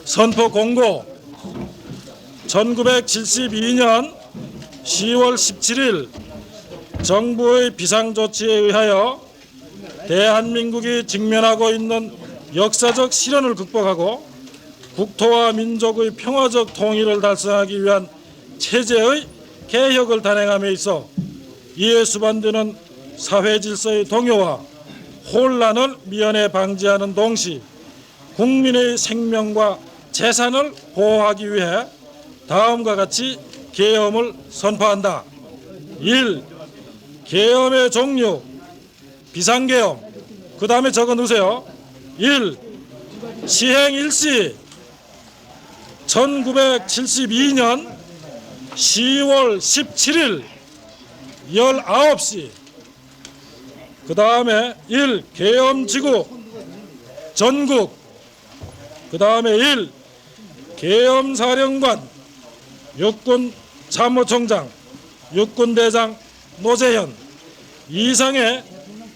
선포 공고 1972년 10월 17일 정부의 비상조치에 의하여 대한민국이 직면하고 있는 역사적 시련을 극복하고 국토와 민족의 평화적 통일을 달성하기 위한 체제의 개혁을 단행함에 있어 이에 수반되는 사회 질서의 동요와 혼란을 미연에 방지하는 동시 국민의 생명과 재산을 보호하기 위해 다음과 같이 계엄을 선포한다. 1. 계엄의 종류 비상계엄. 그 다음에 적어 놓으세요. 1. 시행 일시 1972년 10월 17일 19시. 그 다음에 1. 계엄지구 전국. 그 다음에 1. 계엄사령관 육군 참모총장 육군대장 노재현. 이상의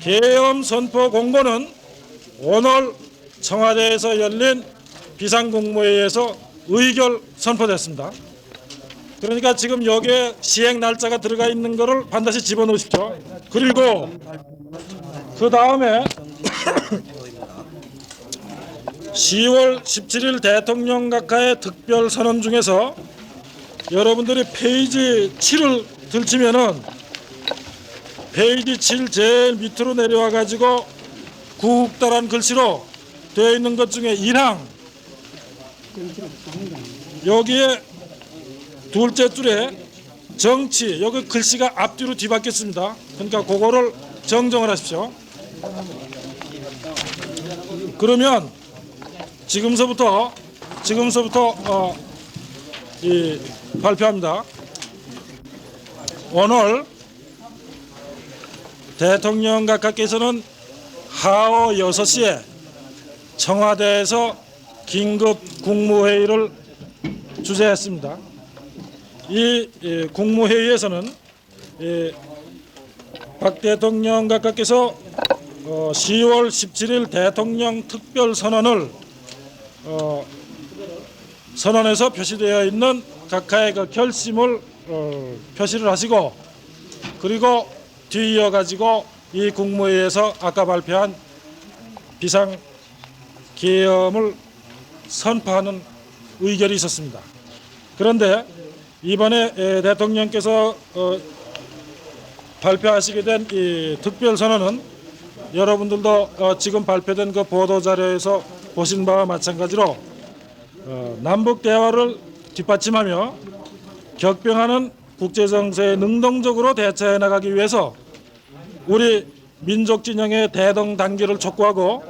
계엄 선포 공고는 오늘 청와대에서 열린 비상국무회의에서 의결 선포됐습니다. 그러니까 지금 여기에 시행 날짜가 들어가 있는 것을 반드시 집어넣으십시오. 그리고 그 다음에 10월 17일 대통령 각하의 특별 선언 중에서 여러분들이 페이지 7을 들치면은 페이지 7 제일 밑으로 내려와 가지고 구국다란 글씨로 되어 있는 것 중에 1항 여기에 둘째 줄에 정치 여기 글씨가 앞뒤로 뒤바뀌었습니다. 그러니까 그거를 정정을 하십시오. 그러면 지금서부터 발표합니다. 오늘 대통령 각하께서는 하오 6시에 청와대에서 긴급 국무회의를 주재했습니다. 이 국무회의에서는 박 대통령 각하께서 10월 17일 대통령 특별선언을 선언에서 표시되어 있는 각하의 그 결심을 표시를 하시고 그리고 뒤이어 가지고 이 국무회의에서 아까 발표한 비상 계엄을 선포하는 의결이 있었습니다. 그런데 이번에 대통령께서 발표하시게 된 이 특별 선언은 여러분들도 지금 발표된 그 보도 자료에서 보신 바와 마찬가지로 남북 대화를 뒷받침하며 격변하는 국제 정세에 능동적으로 대처해 나가기 위해서 우리 민족 진영의 대동단계를 촉구하고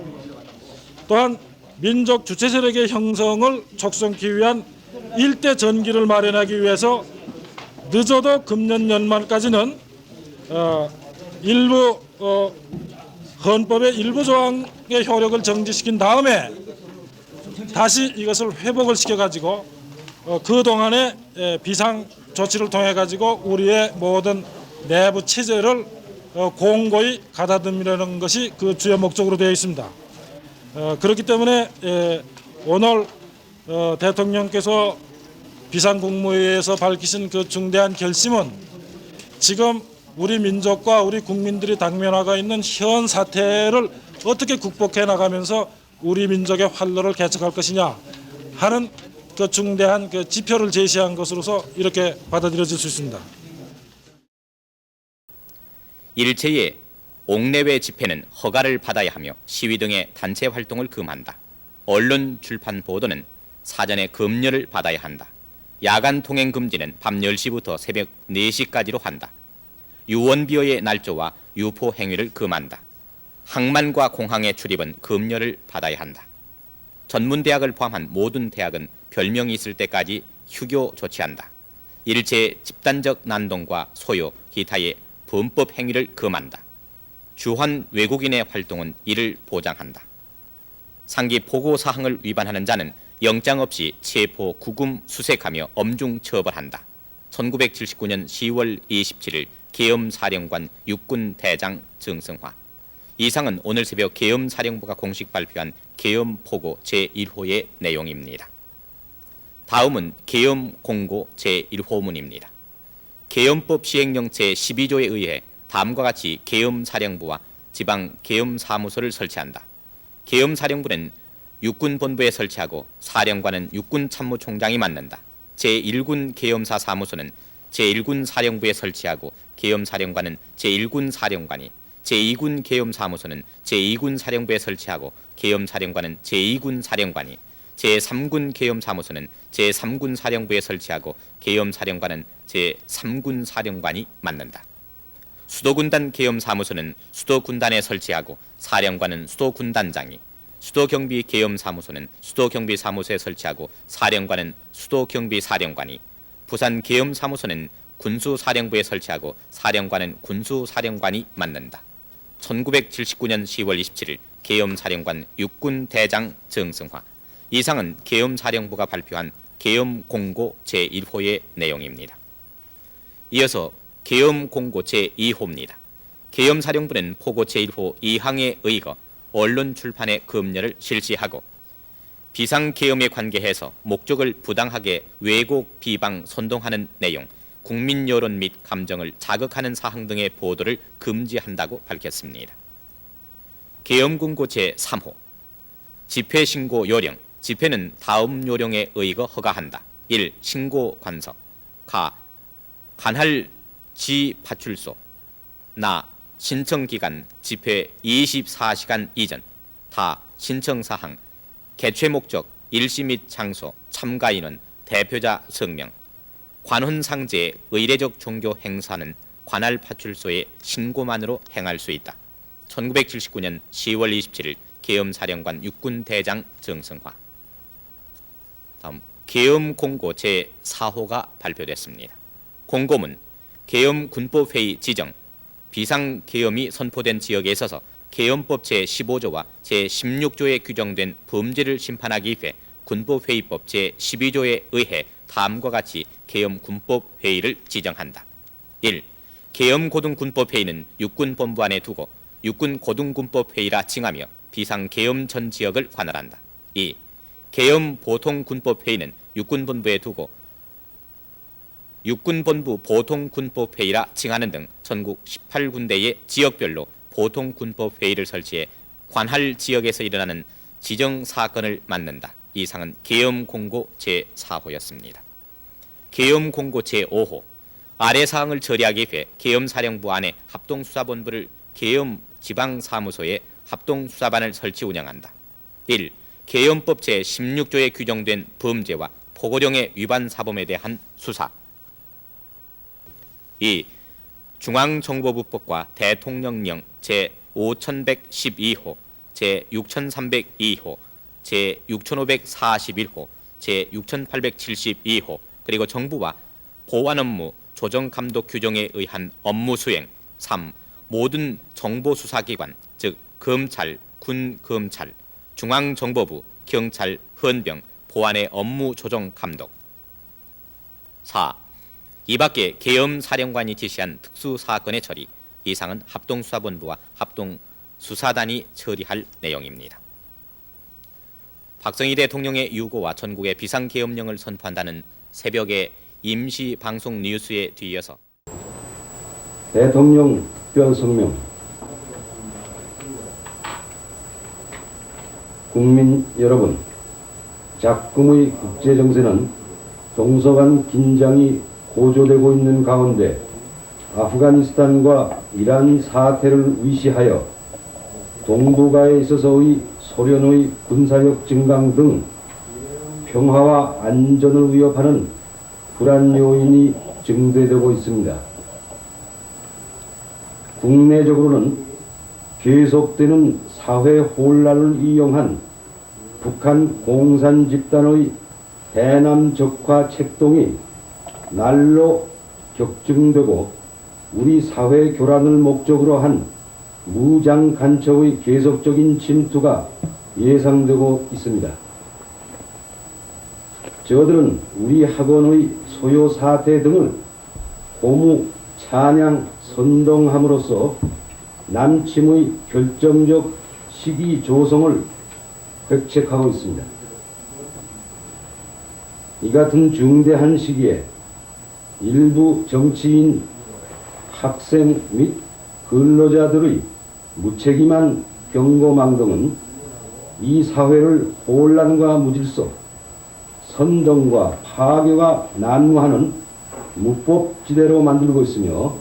또한 민족 주체 세력의 형성을 촉성하기 위한 일대 전기를 마련하기 위해서 늦어도 금년 연말까지는 일부 헌법의 일부 조항의 효력을 정지시킨 다음에 다시 이것을 회복을 시켜가지고 그동안의 비상 조치를 통해 가지고 우리의 모든 내부 체제를 공고히 가다듬으려는 것이 그 주요 목적으로 되어 있습니다. 그렇기 때문에 오늘 대통령께서 비상국무회의에서 밝히신 그 중대한 결심은 지금 우리 민족과 우리 국민들이 당면하고 있는 현 사태를 어떻게 극복해 나가면서 우리 민족의 활로를 개척할 것이냐 하는 그 중대한 그 지표를 제시한 것으로서 이렇게 받아들여질 수 있습니다. 일체의 옥내외 집회는 허가를 받아야 하며 시위 등의 단체 활동을 금한다. 언론 출판 보도는 사전에 검열을 받아야 한다. 야간 통행 금지는 밤 10시부터 새벽 4시까지로 한다. 유언비어의 날조와 유포 행위를 금한다. 항만과 공항의 출입은 검열을 받아야 한다. 전문대학을 포함한 모든 대학은 별명이 있을 때까지 휴교 조치한다. 일체의 집단적 난동과 소요, 기타의 범법 행위를 금한다. 주한 외국인의 활동은 이를 보장한다. 상기 보고사항을 위반하는 자는 영장 없이 체포, 구금, 수색하며 엄중 처벌한다. 1979년 10월 27일 계엄사령관 육군대장 정성화. 이상은 오늘 새벽 계엄사령부가 공식 발표한 계엄포고 제1호의 내용입니다. 다음은 계엄 공고 제1호문입니다. 계엄법 시행령 제12조에 의해 다음과 같이 계엄사령부와 지방 계엄사무소를 설치한다. 계엄사령부는 육군본부에 설치하고 사령관은 육군참모총장이 맡는다. 제1군 계엄사 사무소는 제1군 사령부에 설치하고 계엄사령관은 제1군 사령관이, 제2군 계엄사무소는 제2군 사령부에 설치하고 계엄사령관은 제2군 사령관이, 제3군 계엄사무소는 제3군 사령부에 설치하고 계엄사령관은 제3군 사령관이 맡는다. 수도군단 계엄사무소는 수도군단에 설치하고 사령관은 수도군단장이, 수도경비 계엄사무소는 수도경비사무소에 설치하고 사령관은 수도경비사령관이, 부산 계엄사무소는 군수사령부에 설치하고 사령관은 군수사령관이 맡는다. 1979년 10월 27일 계엄사령관 육군대장 정승화. 이상은 계엄사령부가 발표한 계엄공고 제1호의 내용입니다. 이어서 계엄공고 제2호입니다. 계엄사령부는 포고 제1호 2항에 의거 언론 출판의 금연을 실시하고 비상계엄에 관계해서 목적을 부당하게 왜곡, 비방, 선동하는 내용, 국민 여론 및 감정을 자극하는 사항 등의 보도를 금지한다고 밝혔습니다. 계엄공고 제3호 집회신고 요령. 집회는 다음 요령에 의거 허가한다. 1. 신고 관석. 간할 지파출소. 신청기간 집회 24시간 이전. 신청사항 개최 목적, 일시 및 장소, 참가 인원, 대표자 성명. 관혼상제 의례적 종교 행사는 관할 파출소의 신고만으로 행할 수 있다. 1979년 10월 27일 계엄사령관 육군대장 정승화. 다음 계엄공고 제4호가 발표됐습니다. 공고문 계엄군법회의 지정 비상계엄이 선포된 지역에 있어서 계엄법 제15조와 제16조에 규정된 범죄를 심판하기 위해 군법회의법 제12조에 의해 다음과 같이 계엄군법회의를 지정한다. 1. 계엄고등군법회의는 육군본부 안에 두고 육군고등군법회의라 칭하며 비상계엄 전 지역을 관할한다. 2. 계엄보통군법회의는 육군본부에 두고 육군본부 보통군법회의라 칭하는 등 전국 18군데의 지역별로 보통군법회의를 설치해 관할 지역에서 일어나는 지정사건을 맡는다. 이상은 계엄공고 제4호였습니다. 계엄공고 제5호 아래 사항을 처리하기 위해 계엄사령부 안에 합동수사본부를 계엄지방사무소에 합동수사반을 설치 운영한다. 1. 계엄법 제16조에 규정된 범죄와 포고령의 위반 사범에 대한 수사. 2. 중앙정보부법과 대통령령 제5112호, 제6302호, 제6541호, 제6872호 그리고 정부와 보안업무 조정감독 규정에 의한 업무 수행. 3. 모든 정보수사기관 즉 검찰, 군검찰, 중앙정보부, 경찰, 헌병, 보안의 업무 조정 감독. 4. 이 밖에 계엄사령관이 지시한 특수사건의 처리. 이상은 합동수사본부와 합동수사단이 처리할 내용입니다. 박정희 대통령의 유고와 전국의 비상계엄령을 선포한다는 새벽의 임시방송 뉴스에 뒤이어서 대통령 특별성명. 국민 여러분, 작금의 국제정세는 동서간 긴장이 고조되고 있는 가운데 아프가니스탄과 이란 사태를 위시하여 동북아에 있어서의 소련의 군사력 증강 등 평화와 안전을 위협하는 불안 요인이 증대되고 있습니다. 국내적으로는 계속되는 사회 혼란을 이용한 북한 공산 집단의 대남 적화 책동이 날로 격증되고 우리 사회 교란을 목적으로 한 무장 간첩의 계속적인 침투가 예상되고 있습니다. 저들은 우리 학원의 소요 사태 등을 고무, 찬양, 선동함으로써 남침의 결정적 시기 조성을 획책하고 있습니다. 이 같은 중대한 시기에 일부 정치인, 학생 및 근로자들의 무책임한 경고망동은 이 사회를 혼란과 무질서, 선동과 파괴가 난무하는 무법지대로 만들고 있으며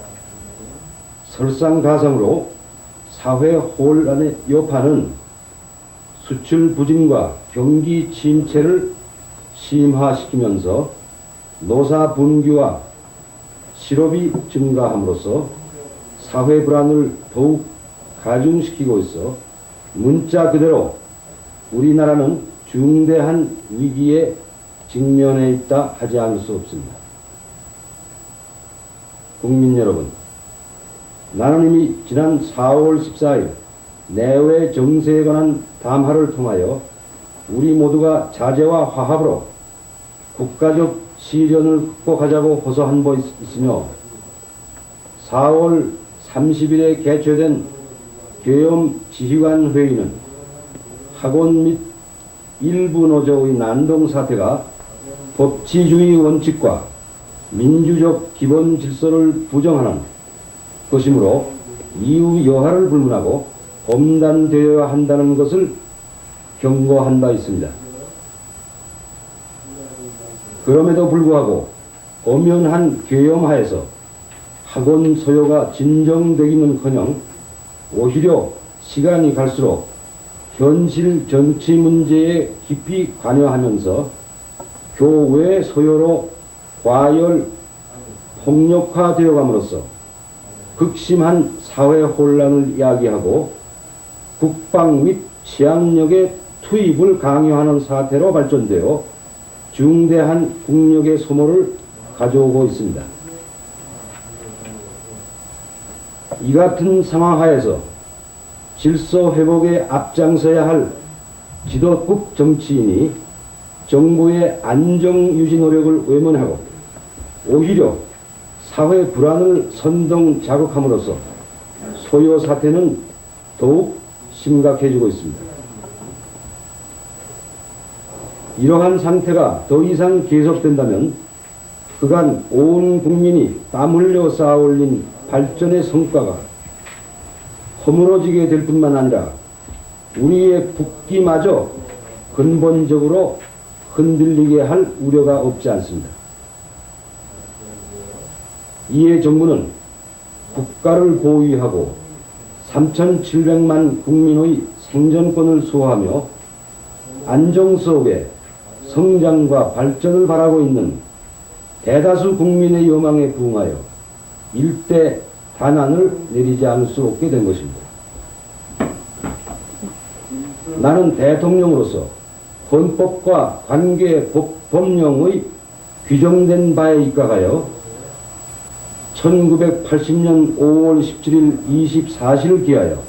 설상가상으로 사회 혼란의 여파는 수출 부진과 경기 침체를 심화시키면서 노사 분규와 실업이 증가함으로써 사회 불안을 더욱 가중시키고 있어 문자 그대로 우리나라는 중대한 위기에 직면해 있다 하지 않을 수 없습니다. 국민 여러분, 나는 이미 지난 4월 14일 내외 정세에 관한 담화를 통하여 우리 모두가 자제와 화합으로 국가적 시련을 극복하자고 호소한 바 있으며 4월 30일에 개최된 계엄 지휘관 회의는 학원 및 일부 노조의 난동 사태가 법치주의 원칙과 민주적 기본 질서를 부정하는 것이므로 이유 여하를 불문하고 엄단되어야 한다는 것을 경고한 바 있습니다. 그럼에도 불구하고 엄연한 계엄하에서 학원 소요가 진정되기는커녕 오히려 시간이 갈수록 현실 정치 문제에 깊이 관여하면서 교외 소요로 과열 폭력화되어 감으로써 극심한 사회 혼란을 야기하고 국방 및 치안력의 투입을 강요하는 사태로 발전되어 중대한 국력의 소모를 가져오고 있습니다. 이 같은 상황 하에서 질서 회복에 앞장서야 할 지도국 정치인이 정부의 안정 유지 노력을 외면하고 오히려 사회 불안을 선동 자극함으로써 소요 사태는 더욱 심각해지고 있습니다. 이러한 상태가 더 이상 계속된다면 그간 온 국민이 땀 흘려 쌓아올린 발전의 성과가 허물어지게 될 뿐만 아니라 우리의 국기마저 근본적으로 흔들리게 할 우려가 없지 않습니다. 이에 정부는 국가를 보위하고 3,700만 국민의 생존권을 수호하며 안정 속에 성장과 발전을 바라고 있는 대다수 국민의 여망에 부응하여 일대 단안을 내리지 않을 수 없게 된 것입니다. 나는 대통령으로서 헌법과 관계 법령의 규정된 바에 입각하여 1980년 5월 17일 24시를 기하여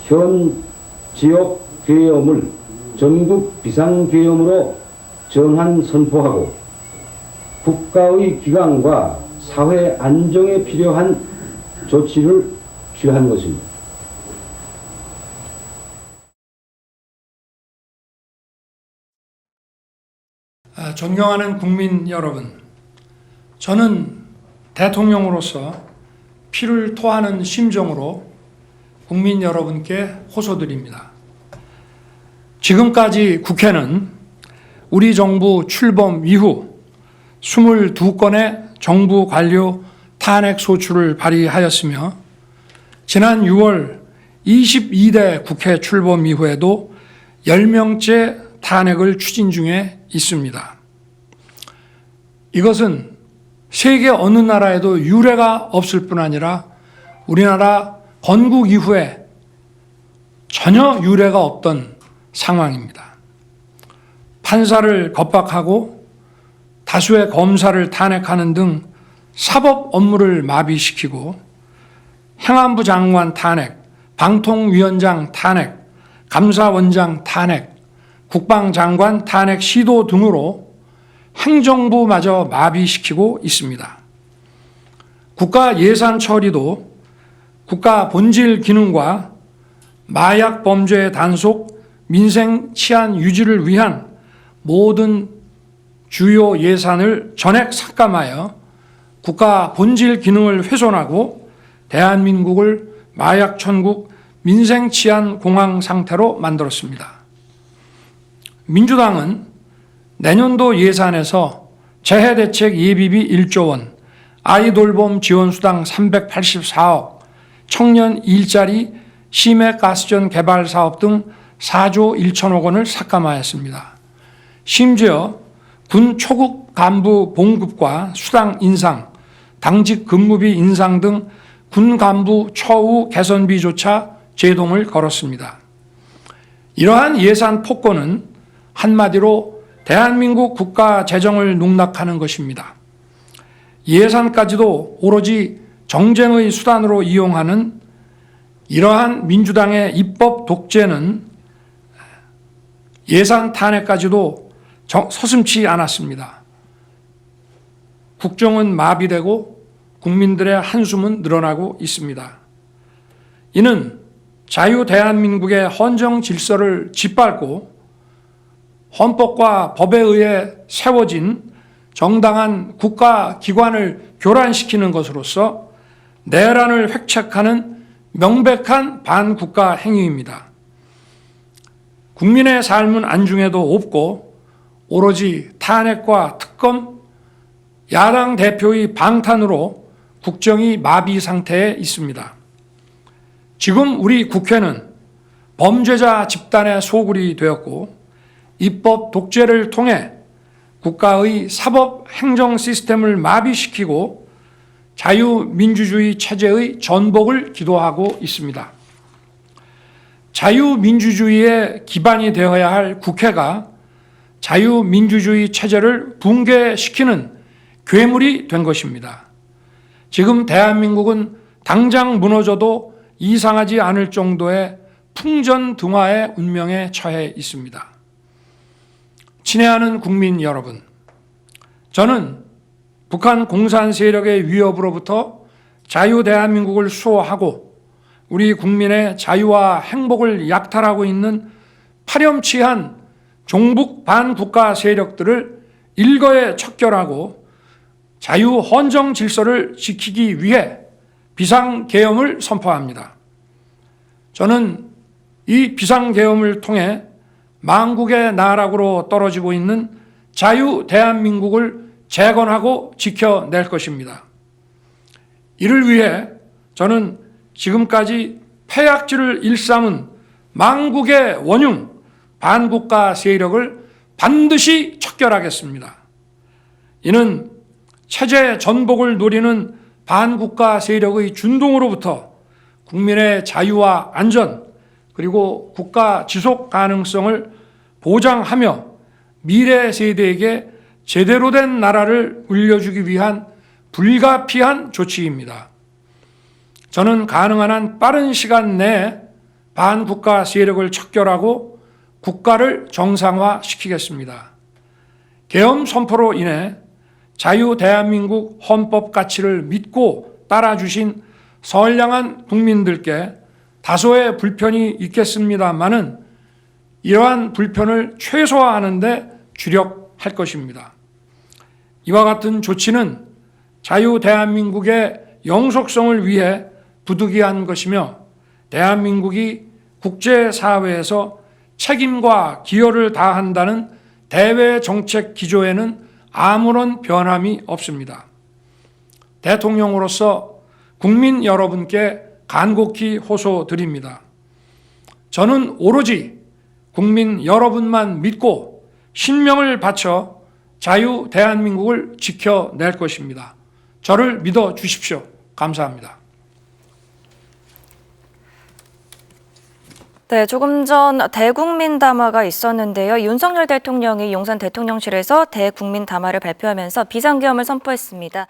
현 지역 계엄을 전국 비상계엄으로 전환 선포하고 국가의 기강과 사회 안정에 필요한 조치를 취한 것입니다. 존경하는 국민 여러분, 저는 대통령으로서 피를 토하는 심정으로 국민 여러분께 호소드립니다. 지금까지 국회는 우리 정부 출범 이후 22건의 정부 관료 탄핵 소추를 발의하였으며 지난 6월 22대 국회 출범 이후에도 10명째 탄핵을 추진 중에 있습니다. 이것은 세계 어느 나라에도 유례가 없을 뿐 아니라 우리나라 건국 이후에 전혀 유례가 없던 상황입니다. 판사를 겁박하고 다수의 검사를 탄핵하는 등 사법 업무를 마비시키고 행안부 장관 탄핵, 방통위원장 탄핵, 감사원장 탄핵, 국방장관 탄핵 시도 등으로 행정부마저 마비시키고 있습니다. 국가 예산 처리도 국가 본질 기능과 마약 범죄 단속, 민생 치안 유지를 위한 모든 주요 예산을 전액 삭감하여 국가 본질 기능을 훼손하고 대한민국을 마약 천국, 민생 치안 공황 상태로 만들었습니다. 민주당은 내년도 예산에서 재해대책 예비비 1조 원, 아이돌봄 지원수당 384억, 청년 일자리 심해가스전 개발 사업 등 4조 1천억 원을 삭감하였습니다. 심지어 군 초급 간부 봉급과 수당 인상, 당직 근무비 인상 등 군 간부 처우 개선비조차 제동을 걸었습니다. 이러한 예산 폭거는 한마디로 대한민국 국가 재정을 농락하는 것입니다. 예산까지도 오로지 정쟁의 수단으로 이용하는 이러한 민주당의 입법 독재는 예산 탄핵까지도 서슴지 않았습니다. 국정은 마비되고 국민들의 한숨은 늘어나고 있습니다. 이는 자유 대한민국의 헌정 질서를 짓밟고 헌법과 법에 의해 세워진 정당한 국가기관을 교란시키는 것으로서 내란을 획책하는 명백한 반국가 행위입니다. 국민의 삶은 안중에도 없고 오로지 탄핵과 특검, 야당 대표의 방탄으로 국정이 마비 상태에 있습니다. 지금 우리 국회는 범죄자 집단의 소굴이 되었고 입법 독재를 통해 국가의 사법 행정 시스템을 마비시키고 자유민주주의 체제의 전복을 기도하고 있습니다. 자유민주주의의 기반이 되어야 할 국회가 자유민주주의 체제를 붕괴시키는 괴물이 된 것입니다. 지금 대한민국은 당장 무너져도 이상하지 않을 정도의 풍전등화의 운명에 처해 있습니다. 친애하는 국민 여러분, 저는 북한 공산 세력의 위협으로부터 자유 대한민국을 수호하고 우리 국민의 자유와 행복을 약탈하고 있는 파렴치한 종북 반국가 세력들을 일거에 척결하고 자유 헌정 질서를 지키기 위해 비상계엄을 선포합니다. 저는 이 비상계엄을 통해 망국의 나락으로 떨어지고 있는 자유 대한민국을 재건하고 지켜낼 것입니다. 이를 위해 저는 지금까지 폐악질을 일삼은 망국의 원흉 반국가 세력을 반드시 척결하겠습니다. 이는 체제 전복을 노리는 반국가 세력의 준동으로부터 국민의 자유와 안전 그리고 국가 지속 가능성을 보장하며 미래 세대에게 제대로 된 나라를 물려주기 위한 불가피한 조치입니다. 저는 가능한 한 빠른 시간 내에 반국가 세력을 척결하고 국가를 정상화시키겠습니다. 계엄 선포로 인해 자유 대한민국 헌법 가치를 믿고 따라주신 선량한 국민들께 다소의 불편이 있겠습니다마는 이러한 불편을 최소화하는 데 주력할 것입니다. 이와 같은 조치는 자유 대한민국의 영속성을 위해 부득이한 것이며 대한민국이 국제사회에서 책임과 기여를 다한다는 대외 정책 기조에는 아무런 변함이 없습니다. 대통령으로서 국민 여러분께 간곡히 호소드립니다. 저는 오로지 국민 여러분만 믿고 신명을 바쳐 자유 대한민국을 지켜낼 것입니다. 저를 믿어 주십시오. 감사합니다. 네, 조금 전 대국민 담화가 있었는데요. 윤석열 대통령이 용산 대통령실에서 대국민 담화를 발표하면서 비상계엄을 선포했습니다.